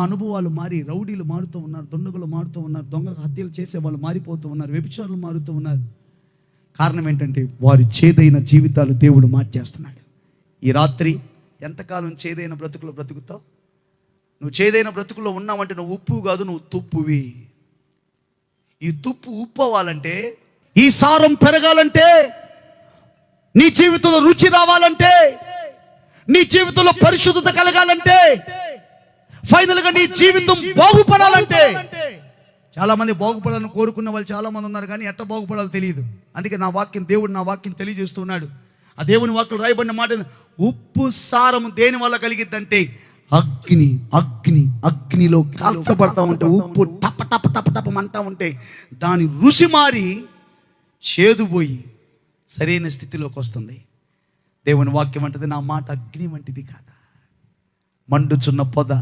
అనుభవాలు మారి రౌడీలు మారుతూ ఉన్నారు, దొండగులు మారుతూ ఉన్నారు, దొంగ హత్యలు చేసే వాళ్ళు మారిపోతూ ఉన్నారు, వ్యభిచారులు మారుతూ ఉన్నారు. కారణం ఏంటంటే వారి చేదైన జీవితాలు దేవుడు మార్చేస్తున్నాడు. ఈ రాత్రి ఎంతకాలం చేదైన బ్రతుకులో బ్రతుకుతావు? నువ్వు చేదైన బ్రతుకులో ఉన్నావంటే నువ్వు ఉప్పు కాదు, నువ్వు తుప్పువి. ఈ తుప్పు ఉప్పు అవ్వాలంటే, ఈ సారం పెరగాలంటే, నీ జీవితంలో రుచి రావాలంటే, నీ జీవితంలో పరిశుద్ధత కలగాలంటే, ఫైనల్గా నీ జీవితం బాగుపడాలంటే, చాలా మంది బాగుపడాలని కోరుకున్న వాళ్ళు చాలా మంది ఉన్నారు, కానీ ఎట్లా బాగుపడాలో తెలియదు. అందుకే దేవుడు నా వాక్యం తెలియజేస్తున్నాడు. ఆ దేవుని వాక్యం రాయబడిన మాట, ఉప్పు సారం దేని వల్ల కలిగిద్దంటే అగ్నిలో కాల్చబడతా ఉంటే, ఉప్పు టప టప టప టప మంటా ఉంటే దాని రుచి మారి చేదుపోయి సరైన స్థితిలోకి వస్తుంది. దేవుని వాక్యం అంటది, నా మాట అగ్ని వంటిది కాదా, మండుచున్న పొద